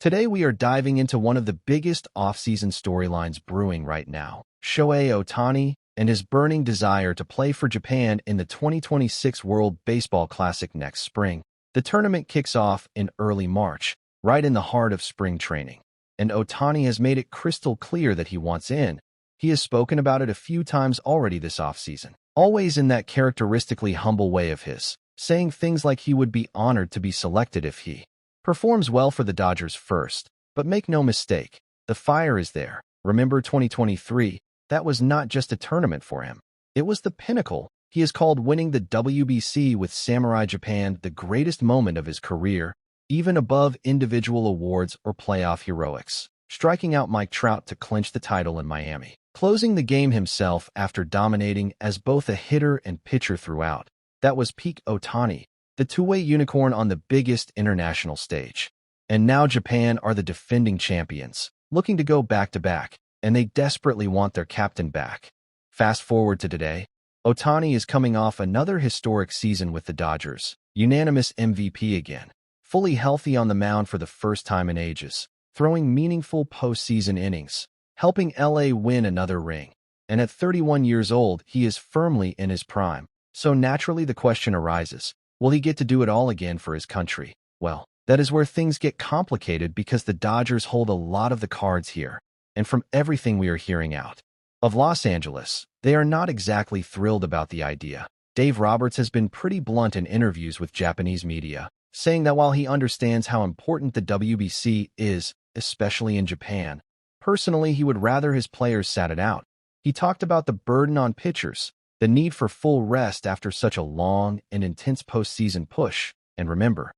Today we are diving into one of the biggest off-season storylines brewing right now, Shohei Ohtani and his burning desire to play for Japan in the 2026 World Baseball Classic next spring. The tournament kicks off in early March, right in the heart of spring training, and Ohtani has made it crystal clear that he wants in. He has spoken about it a few times already this offseason, always in that characteristically humble way of his, saying things like he would be honored to be selected if he performs well for the Dodgers first. But make no mistake, the fire is there. Remember 2023? That was not just a tournament for him. It was the pinnacle. He has called winning the WBC with Samurai Japan the greatest moment of his career, even above individual awards or playoff heroics, striking out Mike Trout to clinch the title in Miami, closing the game himself after dominating as both a hitter and pitcher throughout. That was peak Ohtani, the two-way unicorn on the biggest international stage. And now Japan are the defending champions, looking to go back-to-back, and they desperately want their captain back. Fast forward to today, Ohtani is coming off another historic season with the Dodgers, unanimous MVP again, fully healthy on the mound for the first time in ages, throwing meaningful postseason innings, helping LA win another ring. And at 31 years old, he is firmly in his prime. So naturally the question arises, will he get to do it all again for his country? Well, that is where things get complicated because the Dodgers hold a lot of the cards here. And from everything we are hearing out of Los Angeles, they are not exactly thrilled about the idea. Dave Roberts has been pretty blunt in interviews with Japanese media, saying that while he understands how important the WBC is, especially in Japan, personally he would rather his players sat it out. He talked about the burden on pitchers, the need for full rest after such a long and intense postseason push. And remember,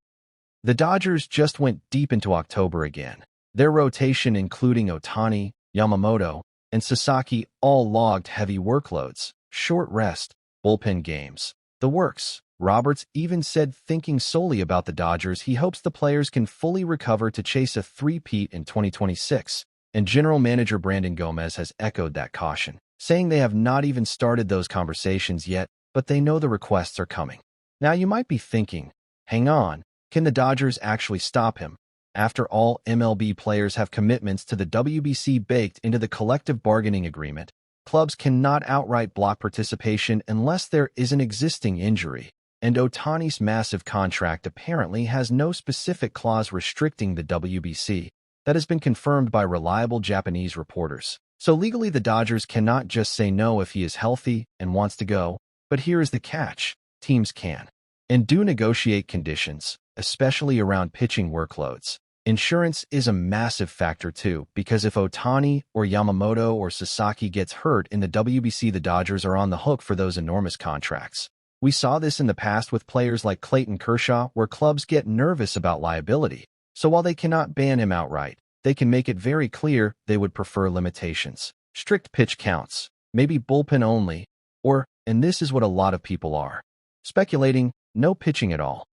the Dodgers just went deep into October again. Their rotation, including Ohtani, Yamamoto, and Sasaki, all logged heavy workloads, short rest, bullpen games, the works. Roberts even said, thinking solely about the Dodgers, he hopes the players can fully recover to chase a three-peat in 2026, and general manager Brandon Gomez has echoed that caution, saying they have not even started those conversations yet, but they know the requests are coming. Now you might be thinking, hang on, can the Dodgers actually stop him? After all, MLB players have commitments to the WBC baked into the collective bargaining agreement. Clubs cannot outright block participation unless there is an existing injury, and Ohtani's massive contract apparently has no specific clause restricting the WBC. That has been confirmed by reliable Japanese reporters. So legally the Dodgers cannot just say no if he is healthy and wants to go. But here is the catch. Teams can and do negotiate conditions, especially around pitching workloads. Insurance is a massive factor too, because if Ohtani or Yamamoto or Sasaki gets hurt in the WBC, the Dodgers are on the hook for those enormous contracts. We saw this in the past with players like Clayton Kershaw, where clubs get nervous about liability. So while they cannot ban him outright, they can make it very clear they would prefer limitations, strict pitch counts, maybe bullpen only, or, and this is what a lot of people are speculating, no pitching at all.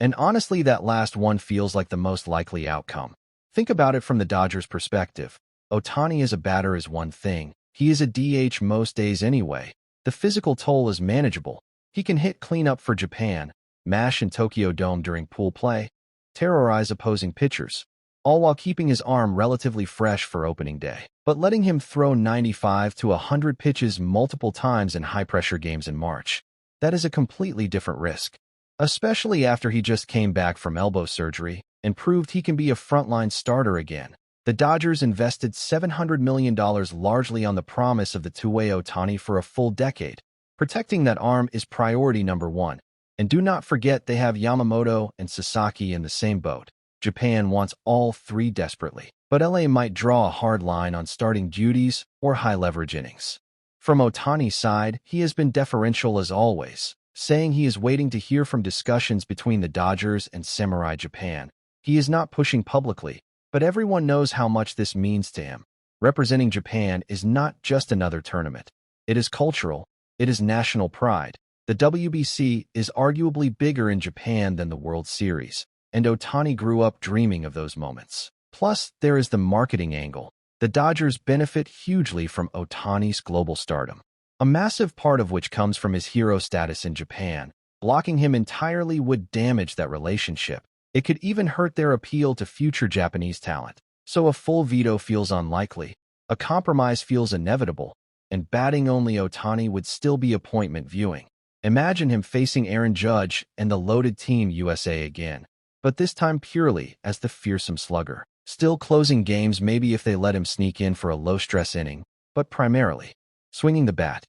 And honestly, that last one feels like the most likely outcome. Think about it from the Dodgers' perspective. Ohtani as a batter is one thing. He is a DH most days anyway. The physical toll is manageable. He can hit cleanup for Japan, mash in Tokyo Dome during pool play, terrorize opposing pitchers, all while keeping his arm relatively fresh for opening day. But letting him throw 95 to 100 pitches multiple times in high-pressure games in March, that is a completely different risk. Especially after he just came back from elbow surgery and proved he can be a frontline starter again. The Dodgers invested $700 million largely on the promise of the two-way Ohtani for a full decade. Protecting that arm is priority number one. And do not forget they have Yamamoto and Sasaki in the same boat. Japan wants all three desperately, but LA might draw a hard line on starting duties or high-leverage innings. From Ohtani's side, he has been deferential as always, saying he is waiting to hear from discussions between the Dodgers and Samurai Japan. He is not pushing publicly, but everyone knows how much this means to him. Representing Japan is not just another tournament. It is cultural. It is national pride. The WBC is arguably bigger in Japan than the World Series, and Ohtani grew up dreaming of those moments. Plus, there is the marketing angle. The Dodgers benefit hugely from Ohtani's global stardom, a massive part of which comes from his hero status in Japan. Blocking him entirely would damage that relationship. It could even hurt their appeal to future Japanese talent. So a full veto feels unlikely, a compromise feels inevitable, and batting-only Ohtani would still be appointment viewing. Imagine him facing Aaron Judge and the loaded Team USA again, but this time purely as the fearsome slugger. Still closing games maybe if they let him sneak in for a low-stress inning, but primarily swinging the bat.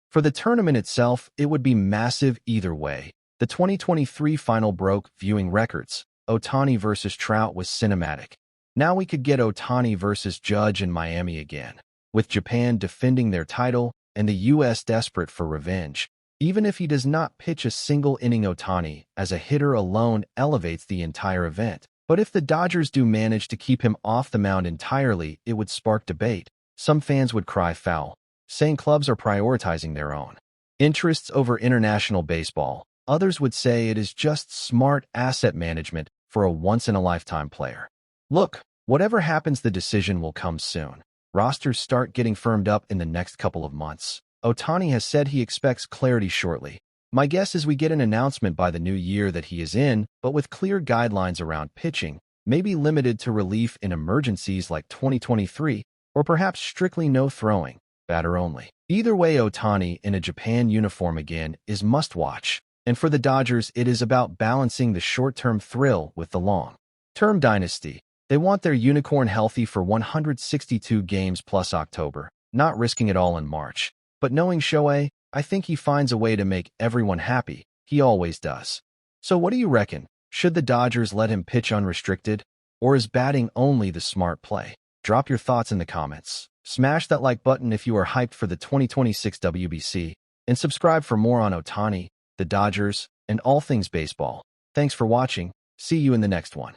For the tournament itself, it would be massive either way. The 2023 final broke viewing records. Ohtani versus Trout was cinematic. Now we could get Ohtani versus Judge in Miami again, with Japan defending their title and the U.S. desperate for revenge. Even if he does not pitch a single inning, Ohtani as a hitter alone elevates the entire event. But if the Dodgers do manage to keep him off the mound entirely, it would spark debate. Some fans would cry foul, saying clubs are prioritizing their own interests over international baseball. Others would say it is just smart asset management for a once-in-a-lifetime player. Look, whatever happens, the decision will come soon. Rosters start getting firmed up in the next couple of months. Ohtani has said he expects clarity shortly. My guess is we get an announcement by the new year that he is in, but with clear guidelines around pitching, maybe limited to relief in emergencies like 2023, or perhaps strictly no throwing, batter only. Either way, Ohtani in a Japan uniform again is must-watch. And for the Dodgers, it is about balancing the short-term thrill with the long-term dynasty. They want their unicorn healthy for 162 games plus October, not risking it all in March. But knowing Shohei, I think he finds a way to make everyone happy. He always does. So what do you reckon? Should the Dodgers let him pitch unrestricted? Or is batting only the smart play? Drop your thoughts in the comments. Smash that like button if you are hyped for the 2026 WBC, and subscribe for more on Ohtani, the Dodgers, and all things baseball. Thanks for watching. See you in the next one.